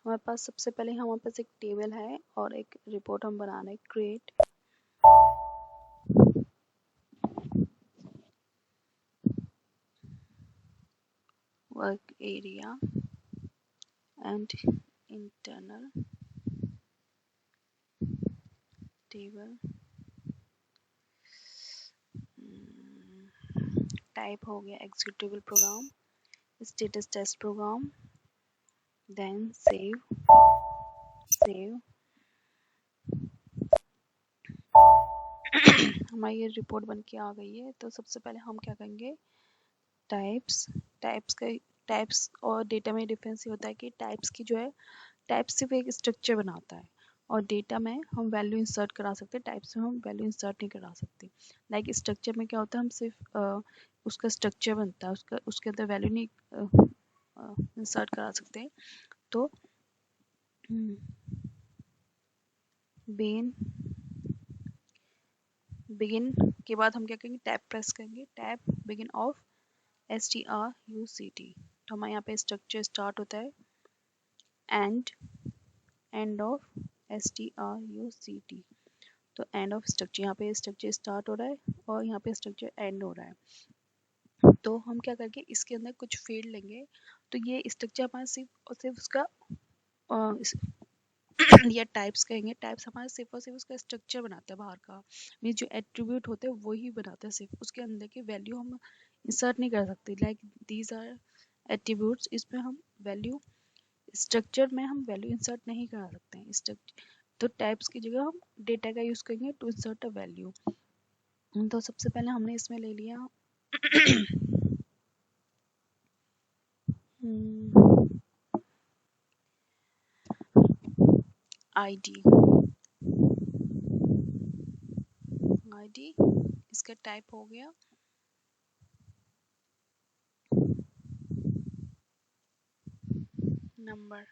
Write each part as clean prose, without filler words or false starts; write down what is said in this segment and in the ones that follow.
हमारे पास सबसे पहले हमारे पास एक टेबल है और एक रिपोर्ट हम बना रहे हैं, create work area and internal table, type हो गया executable program, status test program, then save हमारी ये रिपोर्ट बन के आ गई है। तो सबसे पहले हम क्या करेंगे, टाइप्स और डेटा में डिफरेंस ये होता है कि टाइप्स की जो है, टाइप सिर्फ एक स्ट्रक्चर बनाता है और डेटा में हम वैल्यू इंसर्ट करा सकते हैं, टाइप्स में हम वैल्यू इंसर्ट नहीं करा सकते। लाइक स्ट्रक्चर में क्या होता है, हम सिर्फ उसका स्ट्रक्चर बनता है, उसके अंदर वैल्यू नहीं इंसर्ट करा सकते। तो बिगिन के बाद हम क्या करेंगे, टैब प्रेस करेंगे, टैब बिगिन ऑफ STRUCT। तो हमारे यहाँ पे स्ट्रक्चर स्टार्ट होता है, एंड ऑफ STRUCT। तो एंड ऑफ स्ट्रक्चर, यहाँ पे स्ट्रक्चर स्टार्ट हो रहा है और यहाँ पे स्ट्रक्चर एंड हो रहा है। तो हम क्या करके इसके अंदर कुछ फील्ड लेंगे, तो ये स्ट्रक्चर हमारा सिर्फ और सिर्फ उसका या टाइप्स कहेंगे, टाइप्स हमारे सिर्फ और सिर्फ उसका स्ट्रक्चर बनाता है, बाहर का मीन जो एट्रीब्यूट होते हैं वही बनाता है, सिर्फ उसके अंदर की वैल्यू हम इंसर्ट नहीं कर सकते। लाइक दीज आर एट्रीब्यूट्स, इसमें हम वैल्यू, स्ट्रक्चर में हम वैल्यू इंसर्ट नहीं करा सकते हैं। स्ट्रक्चर तो टाइप्स की जगह हम डेटा का यूज करेंगे टू इंसर्ट अ वैल्यू। तो सबसे पहले हमने इसमें ले लिया आईडी, इसका टाइप हो गया नंबर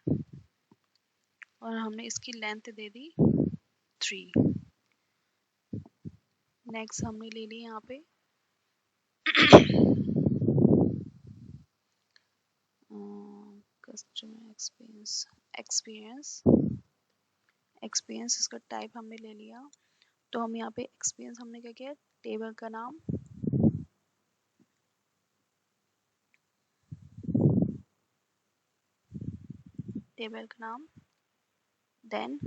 और हमने इसकी लेंथ दे दी 3। नेक्स्ट हमने ले ली यहाँ पे कस्टमर एक्सपीरियंस इसका टाइप हमने ले लिया। तो हम यहाँ पे एक्सपीरियंस हमने क्या किया, टेबल का नाम, देन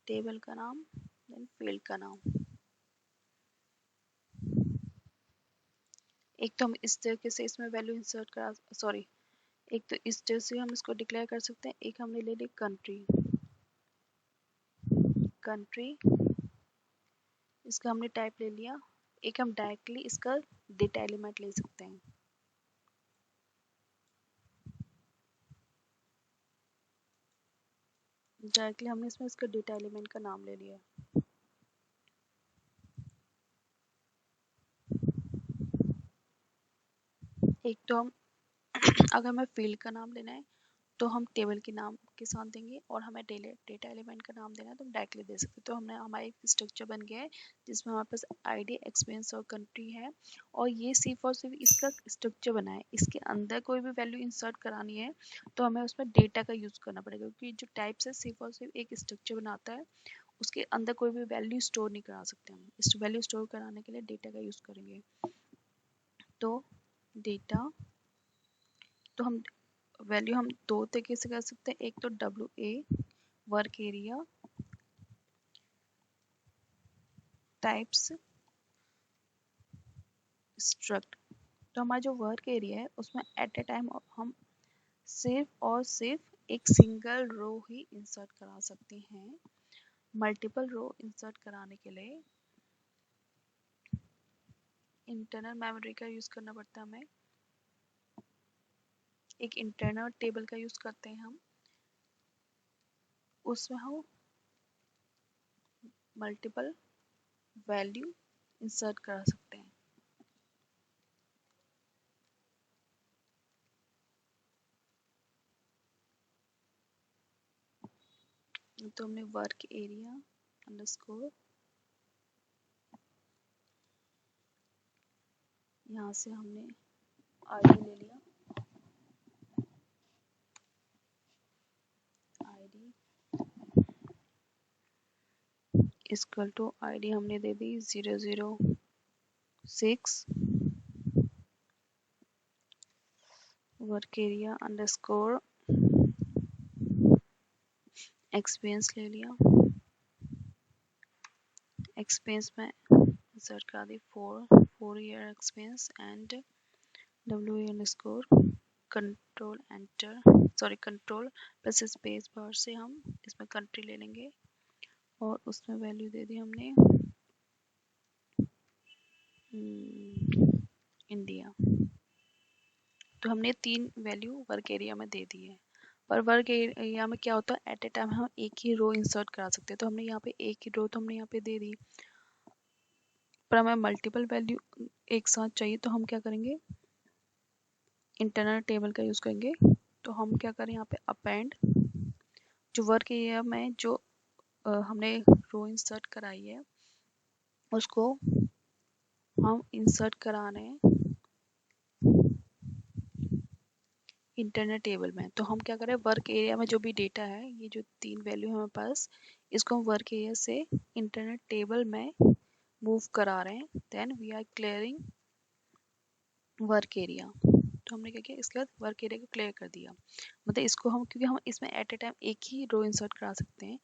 टेबल का नाम, देन फील्ड का नाम। एक तो हम इस तरीके से इसमें वैल्यू इंसर्ट करा, सॉरी, एक तो इस तरह से हम इसको डिक्लेयर कर सकते हैं। एक हमने ले ली कंट्री, इसका हमने टाइप ले लिया। एक हम डायरेक्टली इसका डेटा एलिमेंट ले सकते हैं, डायरेक्टली हमने इसमें इसका डेटा एलिमेंट का नाम ले लिया। एक तो हम अगर हमें फील्ड का नाम लेना है तो हम टेबल के नाम के साथ देंगे, और हमें डेटा एलिमेंट का नाम देना है तो हम डायरेक्टली दे सकते हैं। तो हमने हमारा एक स्ट्रक्चर बन गया है जिसमें हमारे पास आईडी, एक्सपीरियंस और कंट्री है, और ये सिर्फ और सिर्फ इसका स्ट्रक्चर बना है। इसके अंदर कोई भी वैल्यू इंसर्ट करानी है तो हमें उसमें डेटा का यूज करना पड़ेगा, क्योंकि जो टाइप्स है सिर्फ और सिर्फ एक स्ट्रक्चर बनाता है, उसके अंदर कोई भी वैल्यू स्टोर नहीं करा सकते। हम इस वैल्यू स्टोर कराने के लिए डेटा का यूज करेंगे। तो डेटा, तो हम वैल्यू हम दो तरीके से कर सकते हैं। एक तो WA work area types struct. तो हमारा जो वर्क एरिया है उसमें एट ए टाइम हम सिर्फ और सिर्फ एक सिंगल रो ही इंसर्ट करा सकते हैं। मल्टीपल रो इंसर्ट कराने के लिए इंटरनल मेमोरी का यूज करना पड़ता है हमें। एक इंटरनल टेबल का यूज करते हैं हम, उसमें हम मल्टीपल वैल्यू इंसर्ट करा सकते हैं। तो हमने वर्क एरिया अंडरस्कोर, यहाँ से हमने आईडी ले लिया, इक्वल टू आईडी हमने दे दी 006 वर्क एरिया अंडरस्कोर एक्सपीरियंस ले लिया। एक्सपीरियंस में इंसर्ट करा दी 4 year experience and W underscore control enter, sorry control plus space bar से हम इसमें कंट्री ले लेंगे और उसमें वैल्यू दे दी हमने इंडिया। तो हमने 3 वैल्यू वर्क एरिया में दे दी है। पर वर्क एरिया में क्या होता है, एट ए टाइम हम एक ही रो इंसर्ट करा सकते हैं। तो हमने यहाँ पे एक ही रो तो हमने यहाँ पे दे दी, पर हमें मल्टीपल वैल्यू एक साथ चाहिए तो हम क्या करेंगे, इंटरनल टेबल का यूज करेंगे। तो हम क्या करें, यहाँ पे अपेंड जो वर्क एरिया में जो हमने रो इंसर्ट कराई है उसको हम इंसर्ट करा रहे हैं इंटरनल टेबल में। तो हम क्या करें, वर्क एरिया में जो भी डेटा है, ये जो 3 वैल्यू है हमारे पास, इसको हम वर्क एरिया से इंटरनल टेबल में मूव करा रहे हैं। Then we are clearing work area. तो हमने क्या किया, इसके बाद वर्क एरिया को क्लियर कर दिया। मतलब इसको हम, क्योंकि हम इसमें एट ए टाइम एक ही रो इंसर्ट करा सकते हैं,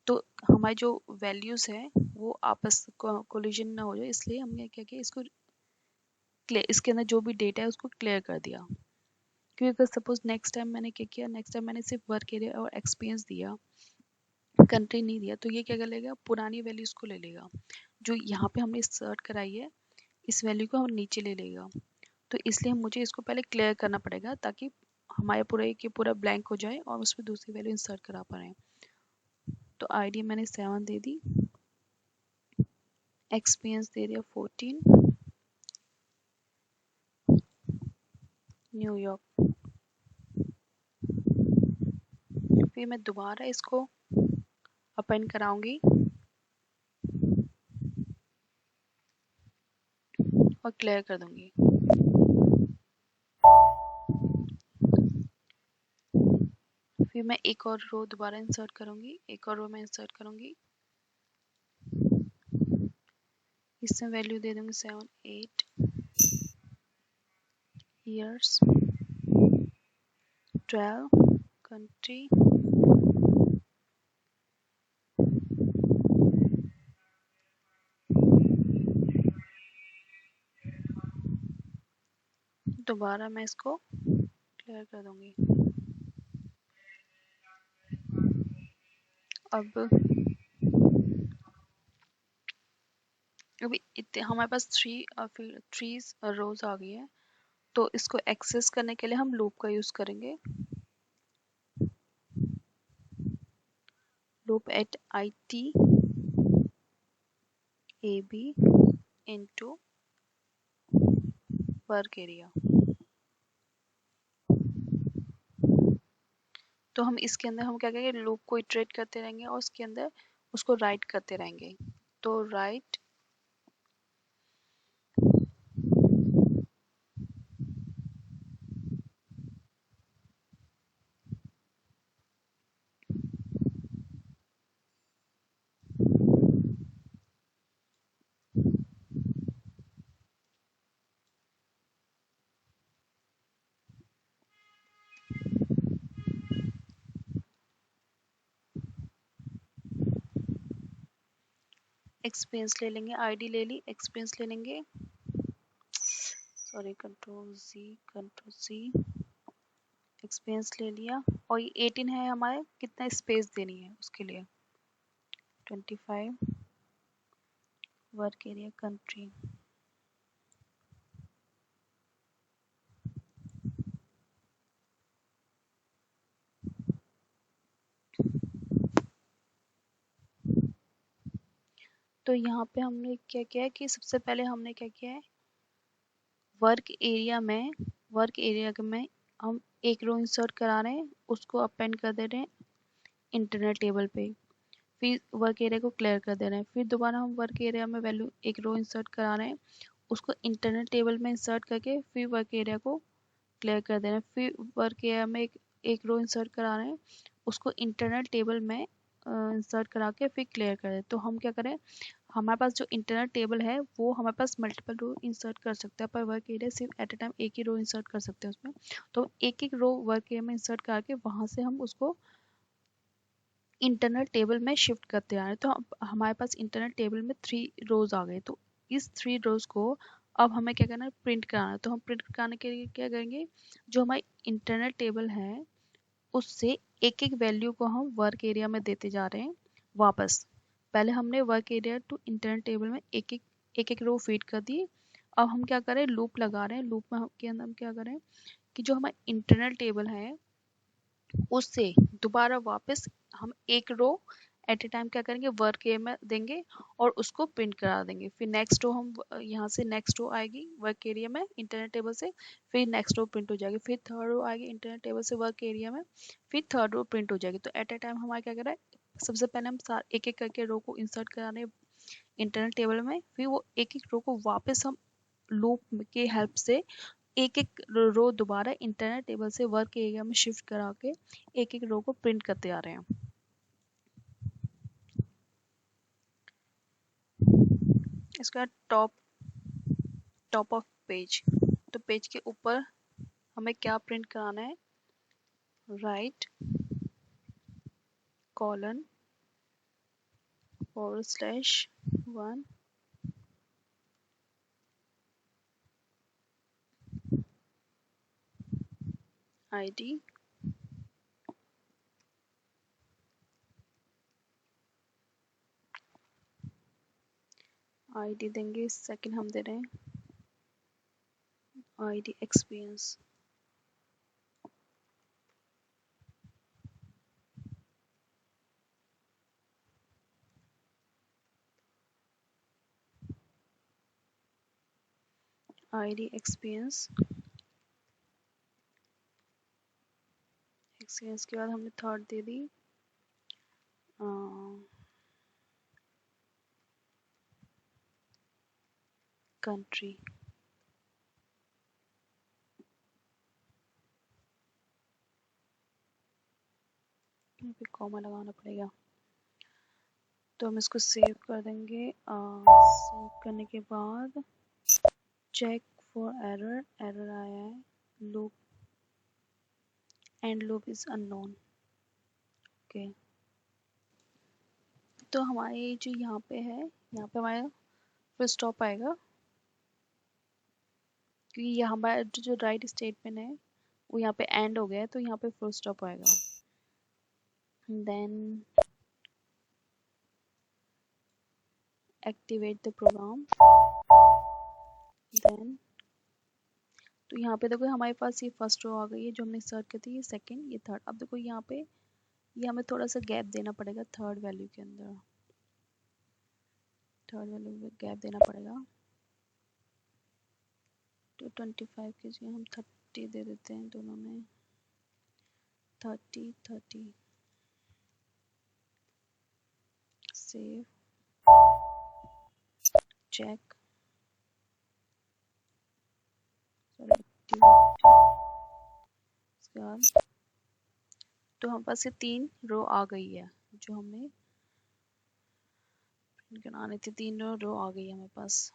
तो हमारी जो वैल्यूज है वो आपस कोलिजन ना हो जाए, इसलिए हमने क्या किया, इसको इसके अंदर जो भी डेटा है उसको क्लियर कर दिया। क्योंकि अगर सपोज नेक्स्ट टाइम मैंने क्या किया, नेक्स्ट टाइम मैंने सिर्फ वर्क एरिया और एक्सपीरियंस दिया, कंट्री नहीं दिया, तो ये क्या कर लेगा, पुरानी वैल्यूज को ले लेगा। जो यहाँ पे हमने सर्च कराई है इस वैल्यू को हम नीचे ले लेगा। तो इसलिए मुझे इसको पहले क्लियर करना पड़ेगा ताकि हमारे पूरे के पूरा ब्लैंक हो जाए और उस पर दूसरी वैल्यू इंसर्ट करा पाए। तो आईडी मैंने 7 दे दी, एक्सपीरियंस दे दिया 14, न्यूयॉर्क। फिर मैं दोबारा इसको अपेंड कराऊंगी और क्लियर कर दूंगी। फिर मैं एक और रो दोबारा इंसर्ट करूंगी, एक और रो में इंसर्ट करूंगी, इसमें वैल्यू दे दूंगी 7 8 ईयर्स 12 कंट्री दोबारा मैं इसको क्लियर कर दूंगी। अब अभी इतने हमारे पास 3 रोज आ गई है, तो इसको एक्सेस करने के लिए हम लूप का यूज करेंगे। Loop at IT AB into work area. तो हम इसके अंदर हम क्या करेंगे, लूप को इटरेट करते रहेंगे और उसके अंदर उसको राइट करते रहेंगे। तो राइट एक्सपीरियंस ले लेंगे, आईडी ले ली, एक्सपीरियंस ले लेंगे, सॉरी कंट्रोल C एक्सपीरियंस ले लिया। और ये 18 है हमारे, कितना स्पेस देनी है उसके लिए 25 वर्क एरिया कंट्री। तो यहाँ पे हमने क्या किया है कि सबसे पहले हमने क्या किया है, वर्क एरिया में हम एक रो इंसर्ट करा रहे हैं, उसको अपेंड कर दे रहे हैं इंटरनल टेबल पे। फिर वर्क एरिया को क्लियर कर दे रहे हैं। फिर दोबारा हम वर्क एरिया में वैल्यू एक रो इंसर्ट करा रहे हैं, उसको इंटरनल टेबल में इंसर्ट करके फिर वर्क एरिया को क्लियर कर दे रहे हैं। फिर वर्क एरिया में एक रो इंसर्ट करा रहे हैं, उसको इंटरनल टेबल में इंसर्ट करा के फिर क्लियर कर दें। तो हम क्या करें, हमारे पास जो इंटरनल टेबल है वो हमारे पास मल्टीपल रो इंसर्ट कर सकते हैं, पर वर्क एरिया सिर्फ एट ए टाइम एक ही रो इंसर्ट कर सकते हैं उसमें। तो एक एक रो वर्क एरिया में इंसर्ट करके वहाँ से हम उसको इंटरनल टेबल में शिफ्ट करते आ रहे हैं। तो हमारे पास इंटरनल टेबल में 3 रोज आ गए। तो इस 3 रोज को अब हमें क्या करना है, प्रिंट कराना है। तो हम प्रिंट कराने के लिए क्या करेंगे, जो हमारी इंटरनल टेबल है उससे एक एक वैल्यू को हम वर्क एरिया में देते जा रहे हैं वापस। पहले हमने work area to internal table में एक एक रो फीड कर दी। अब हम क्या करें, लूप लगा रहे हैं। लूप में के अंदर हम क्या करें कि जो हमारा इंटरनल टेबल है उससे दोबारा वापस हम एक रो एट ए टाइम क्या करेंगे, वर्क एरिया में देंगे और उसको प्रिंट करा देंगे। फिर नेक्स्ट रो हम यहाँ से नेक्स्ट रो आएगी वर्क एरिया में इंटरनेट टेबल से, फिर नेक्स्ट रो प्रिंट हो जाएगी। फिर थर्ड रो आएगी इंटरनेट टेबल से वर्क एरिया में, फिर थर्ड रो प्रिंट हो जाएगी। तो एट ए टाइम हमारा क्या कर रहा है, सबसे पहले हम एक एक करके रो को इंसर्ट कराने इंटरनेट टेबल में, फिर वो एक एक रो को वापस हम लूप के हेल्प से एक एक रो दोबारा इंटरनेट टेबल से वर्क एरिया में शिफ्ट करा के एक एक रो को प्रिंट करते आ रहे हैं। इसका टॉप ऑफ पेज, तो पेज के ऊपर हमें क्या प्रिंट कराना है, राइट कॉलन /1 ID देंगे। सेकंड हम दे रहे हैं ID एक्सपीरियंस। ID एक्सपीरियंस के बाद हमने थर्ड दे दी कंट्री। यहाँ पे कॉमा लगाना पड़ेगा। तो हम इसको सेव कर देंगे। सेव करने के बाद चेक फॉर एरर आया है, loop and loop is unknown. Okay, तो हमारे जो यहाँ पे है, यहाँ पे हमारा फुल स्टॉप आएगा क्योंकि ये हमारा जो राइट स्टेटमेंट है वो यहाँ पे एंड हो गया है, तो यहाँ पे फुल स्टॉप आएगा। Then activate the program. Then तो यहाँ पे देखो हमारे पास ये फर्स्ट रो आ गई है जो हमने सर्च की थी, ये सेकंड, ये थर्ड। अब देखो यहाँ पे ये हमें थोड़ा सा गैप देना पड़ेगा थर्ड वैल्यू के अंदर, थर्ड वैल्यू में गैप देना पड़ेगा। तो 25 के जगह हम 30 दे देते हैं दोनों में, 30 सेव चेक तो हम पास से 3 रो आ गई है जो हमने बनानी थी। 3 रो आ गई है हमारे पास।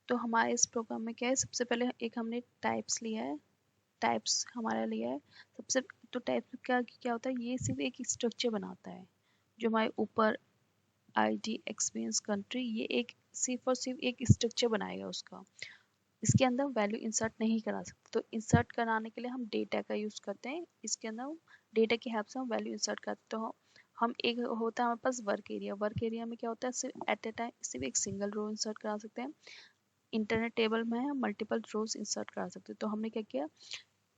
तो हमारे इस प्रोग्राम में क्या है, सबसे पहले एक हमने टाइप्स लिया है, टाइप्स हमारा लिया है सबसे। तो टाइप्स क्या क्या होता है, ये सिर्फ एक स्ट्रक्चर बनाता है। जो हमारे ऊपर ID एक्सपीरियंस कंट्री, ये एक सिर्फ और सिर्फ एक स्ट्रक्चर बनाएगा उसका। इसके अंदर वैल्यू इंसर्ट नहीं करा सकते। तो इंसर्ट कराने के लिए हम डेटा का यूज करते हैं। इसके अंदर डेटा की हेल्प से हम वैल्यू इंसर्ट करते हो। हम एक होता है हमारे पास वर्क एरिया। वर्क एरिया में क्या होता है, सिर्फ एट ए टाइम सिर्फ एक सिंगल रो इंसर्ट करा सकते हैं। इंटरनेट टेबल में हम मल्टीपल रोज इंसर्ट करा सकते हैं। तो हमने क्या किया,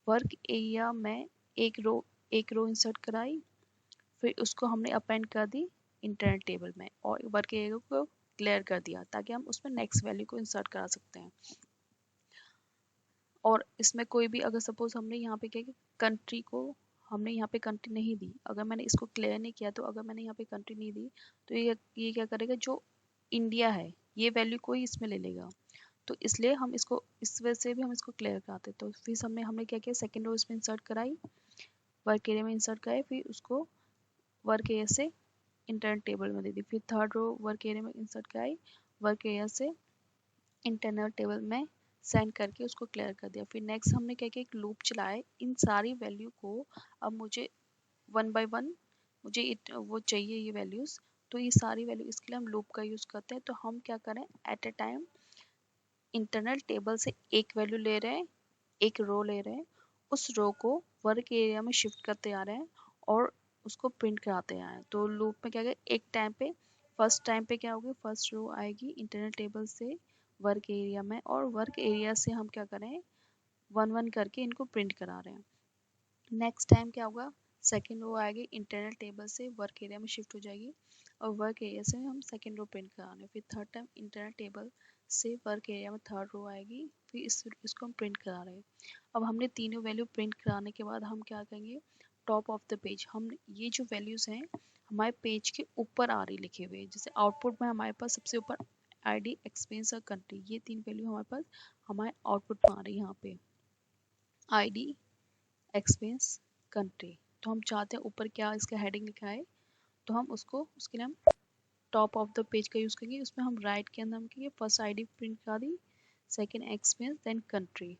वर्क एरिया में एक रो इंसर्ट कराई, फिर उसको हमने अपेंड कर दी इंटरनेट टेबल में और वर्क एरिया को क्लियर कर दिया ताकि हम उसमें नेक्स्ट वैल्यू को इंसर्ट करा सकते हैं। और इसमें कोई भी अगर सपोज हमने यहाँ पे क्या कि कंट्री को हमने यहाँ पे कंट्री नहीं दी, अगर मैंने इसको क्लियर नहीं किया, तो अगर मैंने यहाँ पे कंट्री नहीं दी तो ये क्या करेगा, जो इंडिया है ये वैल्यू कोई इसमें ले लेगा। तो इसलिए हम इसको इस वजह से भी हम इसको क्लियर कराते। तो फिर हमने क्या किया, सेकेंड रो इसमें इंसर्ट कराई, वर्क एरिया में इंसर्ट कराई, फिर उसको वर्क एरिया से इंटरनल टेबल में दे दी। फिर थर्ड रो वर्क एरिया में इंसर्ट कराई, वर्क एरिया से इंटरनल टेबल में सेंड करके उसको क्लियर कर दिया। फिर नेक्स्ट हमने क्या किया, एक लूप चलाए, इन सारी वैल्यू को अब मुझे वन बाय वन मुझे वो चाहिए ये वैल्यूज़, तो ये सारी वैल्यू इसके लिए हम लूप का यूज़ करते हैं। तो हम क्या करें, at a time internal table से एक वैल्यू ले रहे हैं, एक रो ले रहे हैं, उस रो को वर्क एरिया में शिफ्ट करते आ रहे हैं और उसको प्रिंट कराते आ रहे हैं। तो लूप में क्या करें, एक टाइम पे फर्स्ट टाइम पे क्या होगी, फर्स्ट रो आएगी इंटरनल टेबल से वर्क एरिया में, और वर्क एरिया से हम क्या करें, वन वन करके इनको प्रिंट करा रहे हैं। नेक्स्ट टाइम क्या होगा, सेकेंड रो आएगी इंटरनल टेबल से वर्क एरिया में शिफ्ट हो जाएगी और वर्क एरिया से हम सेकेंड रो प्रिंट करा रहे हैं। फिर थर्ड टाइम इंटरनल टेबल से वर्क एरिया में थर्ड रो आएगी, फिर इसको हम प्रिंट करा रहे हैं। अब हमने तीनों वैल्यू प्रिंट कराने के बाद हम क्या करेंगे, टॉप ऑफ द पेज हम ये जो वैल्यूज़ हैं हमारे पेज के ऊपर आ रही लिखे हुए, जैसे आउटपुट में हमारे पास सबसे ऊपर आईडी, एक्सपेंस और कंट्री, ये तीन वैल्यू हमारे पास हमारे आउटपुट में आ रही है। यहाँ पे आईडी, एक्सपेंस, कंट्री, तो हम चाहते हैं ऊपर क्या इसका हेडिंग लिखा है, तो हम उसको उसके लिए हम टॉप ऑफ द पेज का यूज़ करेंगे। उसमें हम राइट के अंदर हम करेंगे फर्स्ट आईडी प्रिंट करा दी, सेकंड एक्सपेंस, देन कंट्री।